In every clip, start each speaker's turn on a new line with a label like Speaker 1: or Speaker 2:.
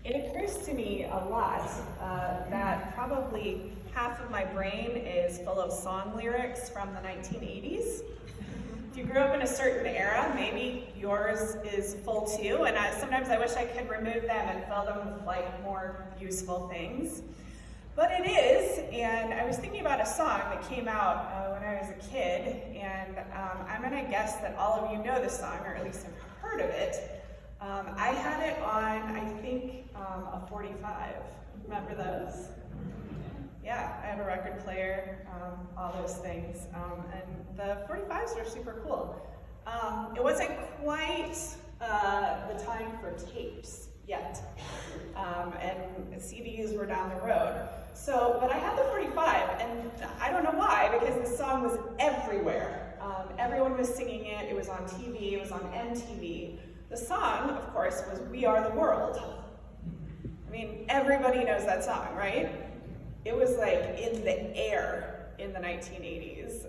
Speaker 1: It occurs to me a lot that probably half of my brain is full of song lyrics from the 1980s. If you grew up in a certain era, maybe yours is full too, and sometimes I wish I could remove them and fill them with like more useful things. But it is, and I was thinking about a song that came out when I was a kid, and I'm gonna guess that all of you know this song, or at least have heard of it. I had it on, I think, a 45. Remember those? Yeah, I have a record player, all those things. And the 45s were super cool. It wasn't quite the time for tapes yet. And CDs were down the road. But I had the 45, and I don't know why, because the song was everywhere. Everyone was singing it, it was on TV, it was on MTV. The song, of course, was We Are the World. I mean, everybody knows that song, right? It was like in the air in the 1980s.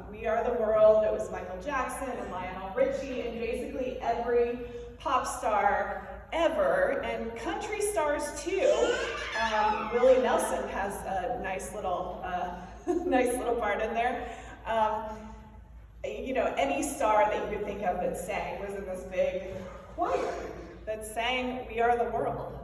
Speaker 1: We Are the World, it was Michael Jackson and Lionel Richie and basically every pop star ever, and country stars too. Willie Nelson has a nice little part in there. You know, any star that you could think of that sang was in this big choir that sang We Are the World.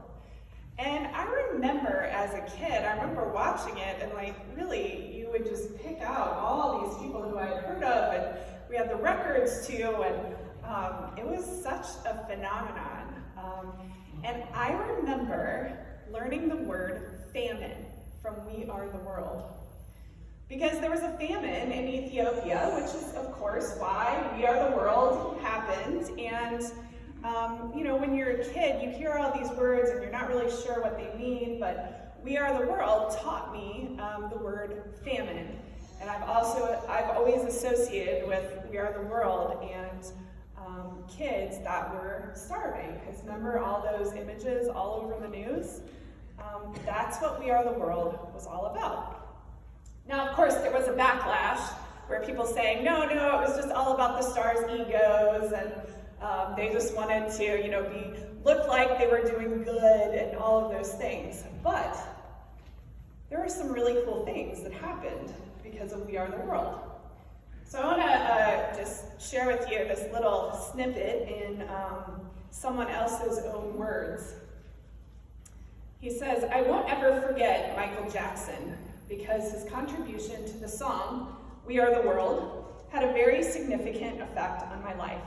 Speaker 1: And I remember as a kid, I remember watching it, and like really, you would just pick out all these people who I had heard of, and we had the records too, and it was such a phenomenon. And I remember learning the word famine from We Are the World. Because there was a famine in Ethiopia, which is, of course, why We Are the World happened. And, you know, when you're a kid, you hear all these words and you're not really sure what they mean, but We Are the World taught me the word famine. And I've always associated with We Are the World and kids that were starving. Because remember all those images all over the news? That's what We Are the World was all about. Now, of course, there was a backlash where people saying, no, it was just all about the stars' egos, and they just wanted to, you know, look like they were doing good and all of those things. But there were some really cool things that happened because of We Are the World. So I want to just share with you this little snippet in someone else's own words. He says, "I won't ever forget Michael Jackson, because his contribution to the song, We Are the World, had a very significant effect on my life.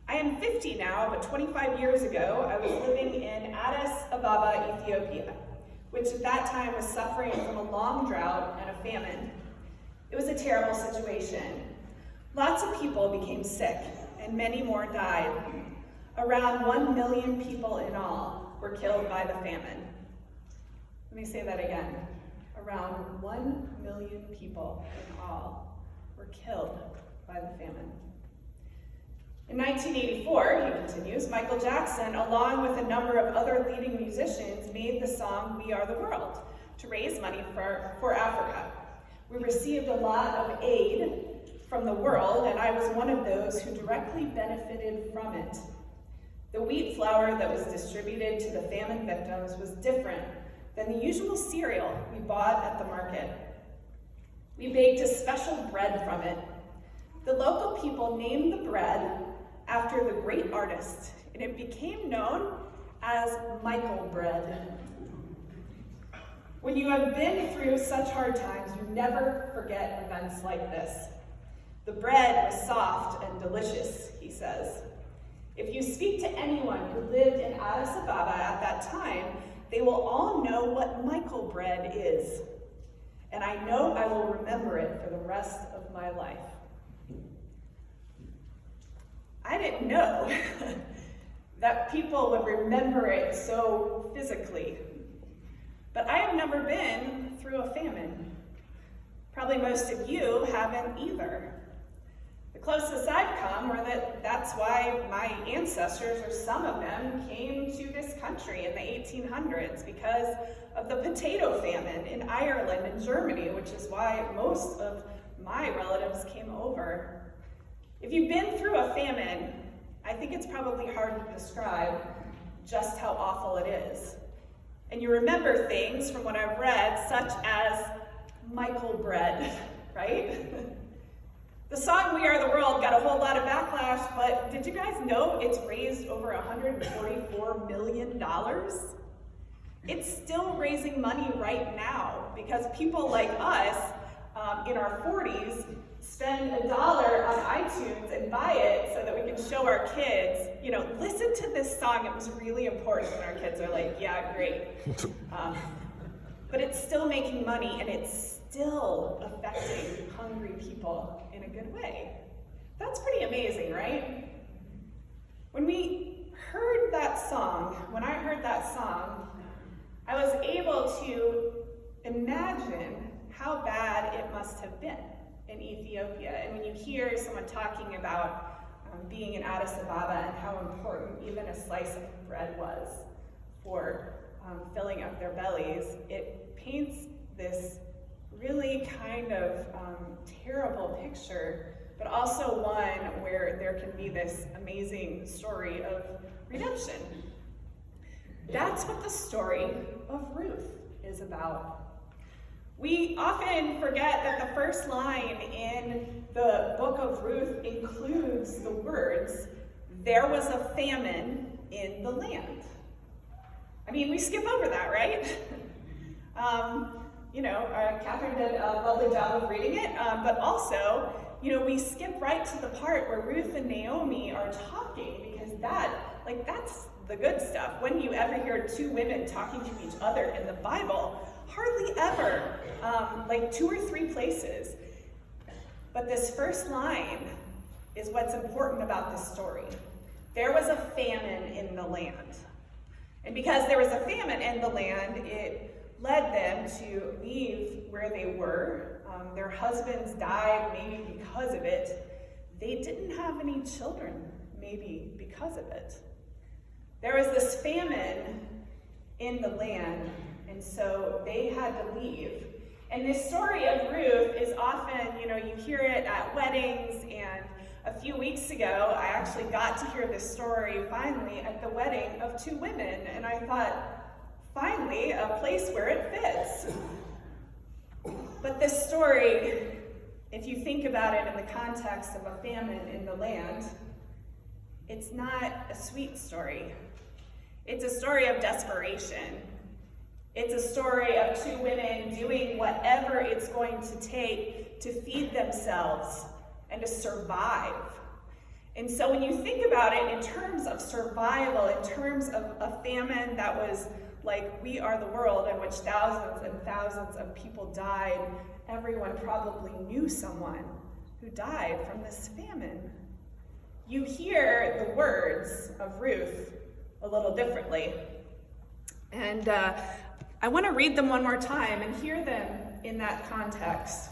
Speaker 1: I am 50 now, but 25 years ago, I was living in Addis Ababa, Ethiopia, which at that time was suffering from a long drought and a famine. It was a terrible situation. Lots of people became sick, and many more died. Around 1 million people in all were killed by the famine." Let me say that again. Around 1 million people in all were killed by the famine. In 1984, he continues, Michael Jackson, along with a number of other leading musicians, made the song We Are the World to raise money for Africa. We received a lot of aid from the world, and I was one of those who directly benefited from it. The wheat flour that was distributed to the famine victims was different than the usual cereal we bought at the market. We baked a special bread from it. The local people named the bread after the great artist, and it became known as Michael bread. When you have been through such hard times, you never forget events like this. The bread was soft and delicious, he says. If you speak to anyone who lived in Addis Ababa at that time, they will all know what Michael bread is, and I know I will remember it for the rest of my life. I didn't know that people would remember it so physically, but I have never been through a famine. Probably most of you haven't either. The closest I've come were that's why my ancestors, or some of them, came to this country in the 1800s because of the potato famine in Ireland and Germany, which is why most of my relatives came over. If you've been through a famine, I think it's probably hard to describe, just how awful it is. And you remember things from what I've read, such as Michael bread, right? The song We Are the World got a whole lot of backlash, but did you guys know it's raised over $144 million? It's still raising money right now because people like us in our 40s spend $1 on iTunes and buy it so that we can show our kids, listen to this song. It was really important, and our kids are like, yeah, great. But it's still making money, and it's still affecting hungry people in a good way. That's pretty amazing, right? When I heard that song, I was able to imagine how bad it must have been in Ethiopia. And when you hear someone talking about being in Addis Ababa and how important even a slice of bread was for filling up their bellies, it paints this really kind of terrible picture, but also one where there can be this amazing story of redemption. That's what the story of Ruth is about. We often forget that the first line in the book of Ruth includes the words, "There was a famine in the land." I mean, we skip over that, right? Catherine did a lovely job of reading it, but also, we skip right to the part where Ruth and Naomi are talking, because that's the good stuff. When do you ever hear two women talking to each other in the Bible? Hardly ever, 2 or 3 places. But this first line is what's important about this story. There was a famine in the land. And because there was a famine in the land, it led them to leave where they were. Their husbands died, maybe because of it. They didn't have any children, maybe because of it. There was this famine in the land, and so they had to leave. And this story of Ruth is often, you hear it at weddings, and a few weeks ago, I actually got to hear this story finally at the wedding of 2 women, and I thought, finally, a place where it fits. But this story, if you think about it in the context of a famine in the land, it's not a sweet story. It's a story of desperation. It's a story of 2 women doing whatever it's going to take to feed themselves and to survive. And so when you think about it in terms of survival, in terms of a famine that was like We Are the World, in which thousands and thousands of people died, everyone probably knew someone who died from this famine. You hear the words of Ruth a little differently. And I want to read them one more time and hear them in that context.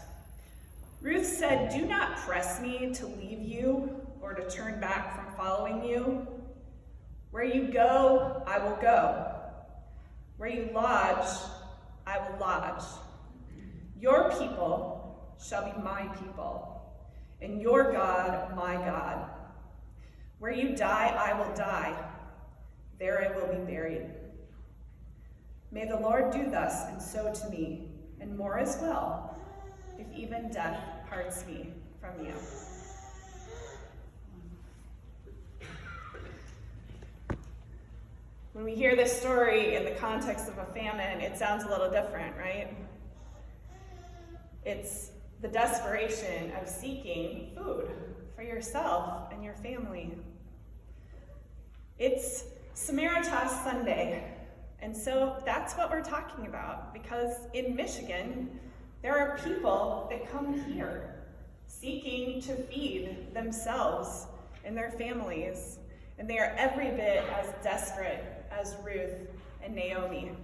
Speaker 1: Ruth said, "Do not press me to leave you or to turn back from following you. Where you go, I will go. Where you lodge, I will lodge. Your people shall be my people, and your God, my God. Where you die, I will die. There I will be buried. May the Lord do thus and so to me, and more as well, if even death parts me from you." When we hear this story in the context of a famine, it sounds a little different, right? It's the desperation of seeking food for yourself and your family. It's Samaritas Sunday, and so that's what we're talking about, because in Michigan, there are people that come here seeking to feed themselves and their families, and they are every bit as desperate as Ruth and Naomi.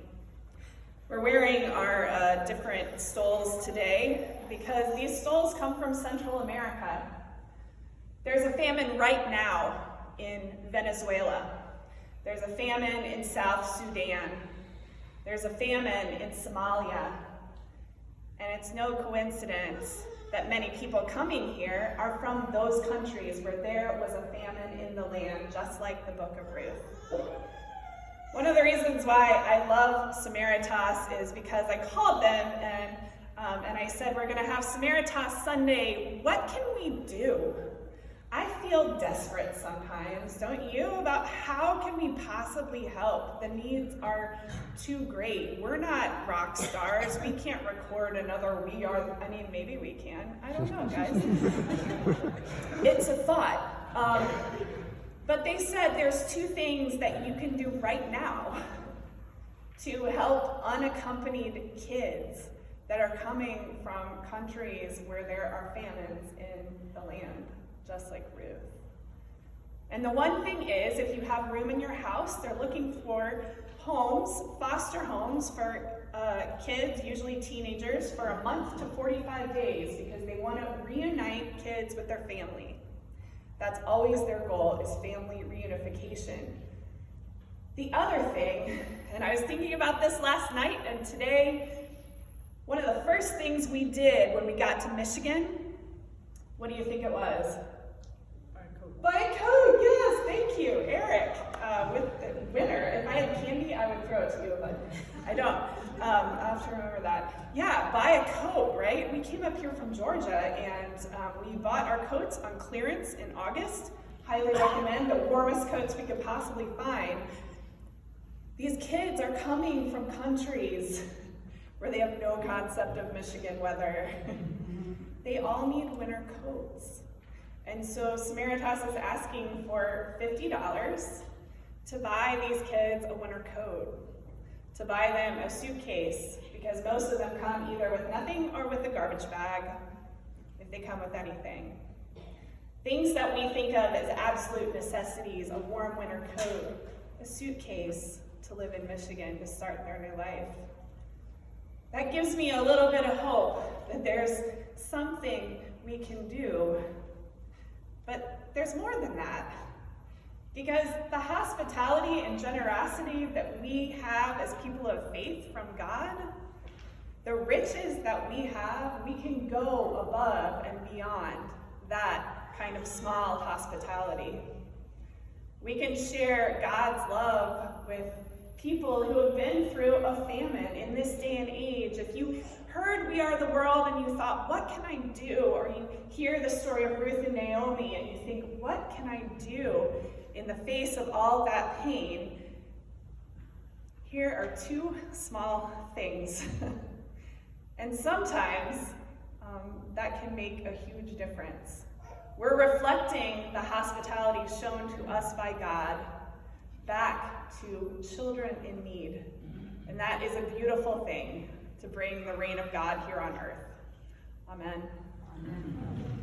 Speaker 1: We're wearing our different stoles today because these stoles come from Central America. There's a famine right now in Venezuela. There's a famine in South Sudan. There's a famine in Somalia. And it's no coincidence that many people coming here are from those countries where there was a famine in the land, just like the book of Ruth. One of the reasons why I love Samaritas is because I called them and I said, we're going to have Samaritas Sunday. What can we do? I feel desperate sometimes, don't you? About how can we possibly help? The needs are too great. We're not rock stars. We can't record another We Are. I mean, maybe we can. I don't know, guys. It's a thought. But they said there's two things that you can do right now to help unaccompanied kids that are coming from countries where there are famines in the land, just like Ruth. And the one thing is, if you have room in your house, they're looking for homes, foster homes for kids, usually teenagers, for a month to 45 days because they want to reunite kids with their family. That's always their goal, is family reunification. The other thing, and I was thinking about this last night and today, one of the first things we did when we got to Michigan, what do you think it was? Buy a coat, yes, thank you, Eric, with the winner. If I had candy, I would throw it to you, but I don't. I'll have to remember that. Yeah, buy a coat, right? We came up here from Georgia and we bought our coats on clearance in August. Highly recommend, the warmest coats we could possibly find. These kids are coming from countries where they have no concept of Michigan weather. They all need winter coats. And so Samaritas is asking for $50 to buy these kids a winter coat, to buy them a suitcase, because most of them come either with nothing or with a garbage bag, if they come with anything. Things that we think of as absolute necessities: a warm winter coat, a suitcase to live in Michigan to start their new life. That gives me a little bit of hope that there's something we can do. But there's more than that. Because the hospitality and generosity that we have as people of faith from God, the riches that we have, we can go above and beyond that kind of small hospitality. We can share God's love with people who have been through a famine in this day and age. If you heard We Are the World and you thought, what can I do? Or you hear the story of Ruth and Naomi and you think, what can I do in the face of all that pain? Here are two small things. And sometimes that can make a huge difference. We're reflecting the hospitality shown to us by God back to children in need. And that is a beautiful thing, to bring the reign of God here on earth. Amen. Amen.